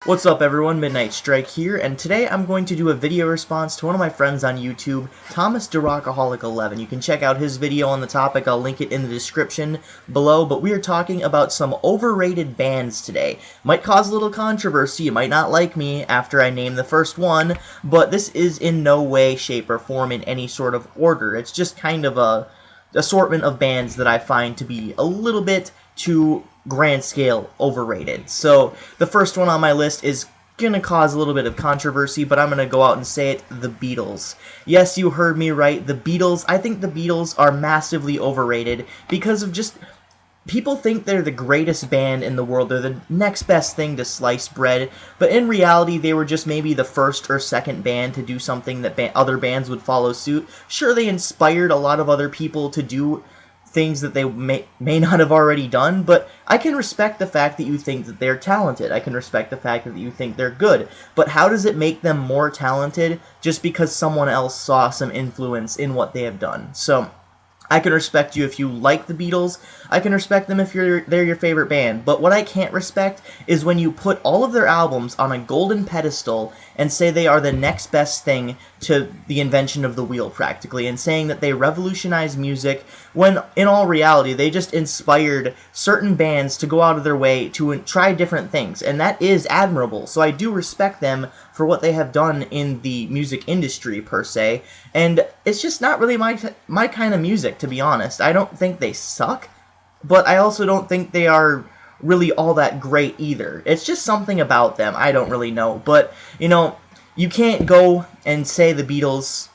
What's up everyone, Midnight Strike here, and today I'm going to do a video response to one of my friends on YouTube, Thomas DeRockaholic11. You can check out his video on the topic, I'll link it in the description below, but we are talking about some overrated bands today. Might cause a little controversy, you might not like me after I name the first one, but this is in no way, shape, or form in any sort of order. It's just kind of a assortment of bands that I find to be a little bit too grand scale overrated. So the first one on my list is gonna cause a little bit of controversy, but I'm gonna go out and say it: the Beatles. Yes, you heard me right, the Beatles. I think the Beatles are massively overrated because of just people think they're the greatest band in the world. They're the next best thing to sliced bread, but in reality they were just maybe the first or second band to do something that other bands would follow suit. Sure, they inspired a lot of other people to do things that they may not have already done, but I can respect the fact that you think that they're talented. I can respect the fact that you think they're good, but how does it make them more talented just because someone else saw some influence in what they have done? So I can respect you if you like the Beatles. I can respect them if they're your favorite band. But what I can't respect is when you put all of their albums on a golden pedestal and say they are the next best thing to the invention of the wheel, practically, and saying that they revolutionized music, when in all reality they just inspired certain bands to go out of their way to try different things, and that is admirable. So I do respect them for what they have done in the music industry, per se, and it's just not really my kind of music, to be honest. I don't think they suck, but I also don't think they are really all that great either. It's just something about them, I don't really know, but, you know, you can't go and say the Beatles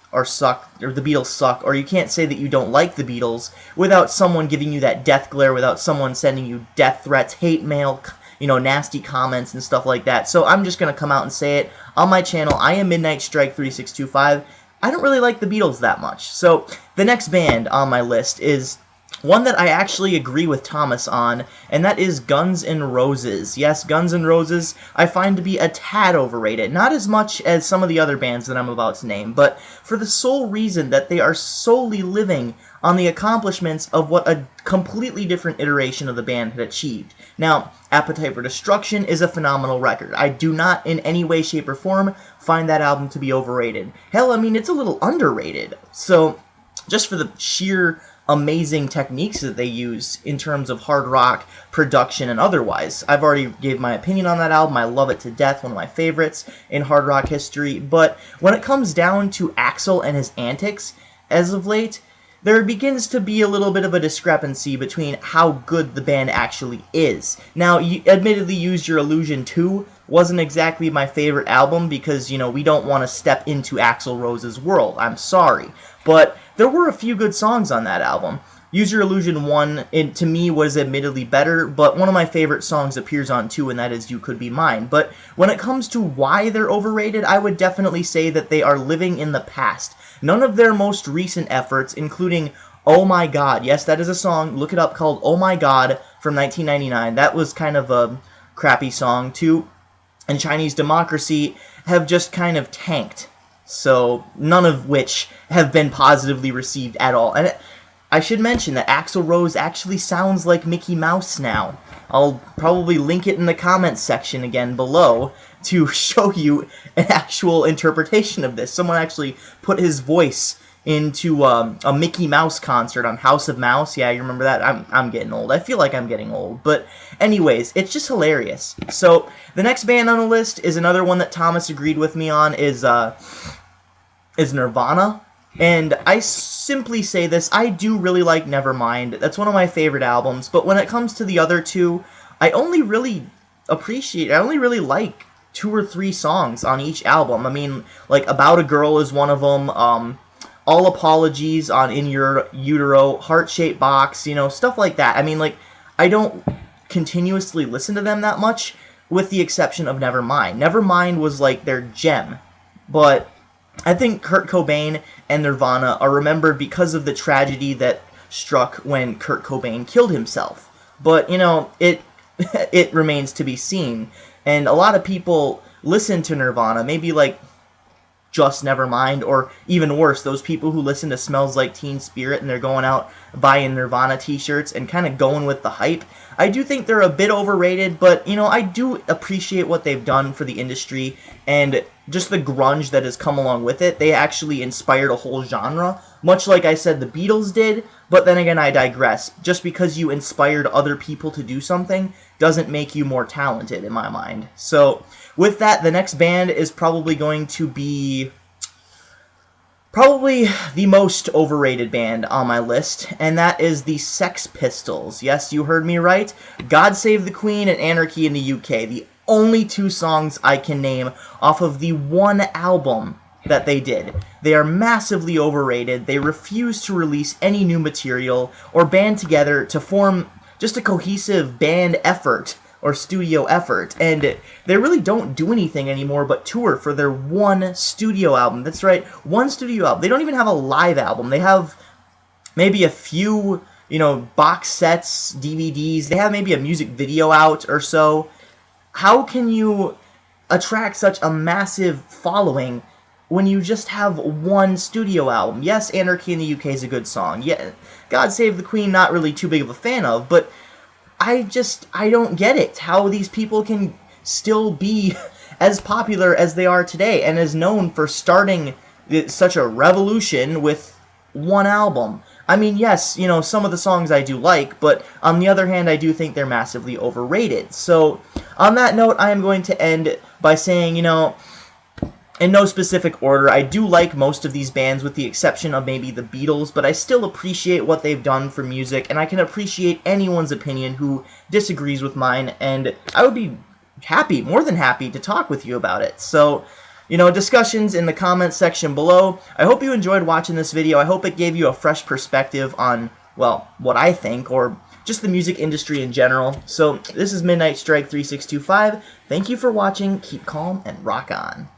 suck, or you can't say that you don't like the Beatles without someone giving you that death glare, without someone sending you death threats, hate mail, you know, nasty comments and stuff like that. So I'm just gonna come out and say it on my channel. I am Midnight Strike 3625. I don't really like the Beatles that much. So the next band on my list is one that I actually agree with Thomas on, and that is Guns N' Roses. Yes, Guns N' Roses I find to be a tad overrated. Not as much as some of the other bands that I'm about to name, but for the sole reason that they are solely living on the accomplishments of what a completely different iteration of the band had achieved. Now, Appetite for Destruction is a phenomenal record. I do not in any way, shape, or form find that album to be overrated. Hell, I mean, it's a little underrated. So, just for the sheer amazing techniques that they use in terms of hard rock production and otherwise. I've already gave my opinion on that album. I love it to death, one of my favorites in hard rock history, but when it comes down to Axl and his antics, as of late, there begins to be a little bit of a discrepancy between how good the band actually is. Now, admittedly, Use Your Illusion 2 wasn't exactly my favorite album because, you know, we don't want to step into Axl Rose's world. I'm sorry. But there were a few good songs on that album. Use Your Illusion 1, to me, was admittedly better, but one of my favorite songs appears on 2, and that is You Could Be Mine. But when it comes to why they're overrated, I would definitely say that they are living in the past. None of their most recent efforts, including Oh My God, yes, that is a song, look it up, called Oh My God from 1999. That was kind of a crappy song, too. And Chinese Democracy have just kind of tanked. So, none of which have been positively received at all. And I should mention that Axl Rose actually sounds like Mickey Mouse now. I'll probably link it in the comments section again below to show you an actual interpretation of this. Someone actually put his voice into a Mickey Mouse concert on House of Mouse. Yeah, you remember that? I'm getting old. I feel like I'm getting old. But anyways, it's just hilarious. So the next band on the list is another one that Thomas agreed with me on, is Nirvana. And I simply say this, I do really like Nevermind. That's one of my favorite albums. But when it comes to the other two, I only really like 2 or 3 songs on each album. I mean, like, About a Girl is one of them, All Apologies on In Your Utero, Heart-Shaped Box, you know, stuff like that. I mean, like, I don't continuously listen to them that much, with the exception of Nevermind. Nevermind was, like, their gem, but I think Kurt Cobain and Nirvana are remembered because of the tragedy that struck when Kurt Cobain killed himself. But, you know, it remains to be seen, and a lot of people listen to Nirvana, maybe, like, Just Nevermind, or even worse, those people who listen to Smells Like Teen Spirit and they're going out buying Nirvana t-shirts and kind of going with the hype. I do think they're a bit overrated, but, you know, I do appreciate what they've done for the industry and just the grunge that has come along with it. They actually inspired a whole genre, much like I said the Beatles did, but then again, I digress. Just because you inspired other people to do something doesn't make you more talented, in my mind. So, with that, the next band is probably going to be the most overrated band on my list, and that is the Sex Pistols. Yes, you heard me right. God Save the Queen and Anarchy in the UK. The only two songs I can name off of the one album that they did. They are massively overrated. They refuse to release any new material or band together to form just a cohesive band effort or studio effort, and they really don't do anything anymore but tour for their one studio album. That's right, one studio album. They don't even have a live album. They have maybe a few, you know, box sets, DVDs. They have maybe a music video out or so. How can you attract such a massive following when you just have one studio album? Yes, Anarchy in the UK is a good song. Yeah, God Save the Queen, not really too big of a fan of, but I don't get it, how these people can still be as popular as they are today and as known for starting such a revolution with one album. I mean, yes, you know, some of the songs I do like, but on the other hand, I do think they're massively overrated. So, on that note, I am going to end by saying, you know, in no specific order, I do like most of these bands with the exception of maybe the Beatles, but I still appreciate what they've done for music, and I can appreciate anyone's opinion who disagrees with mine, and I would be happy, more than happy, to talk with you about it. So, you know, discussions in the comments section below. I hope you enjoyed watching this video. I hope it gave you a fresh perspective on, well, what I think, or just the music industry in general. So, this is Midnight Strike 3625. Thank you for watching, keep calm, and rock on.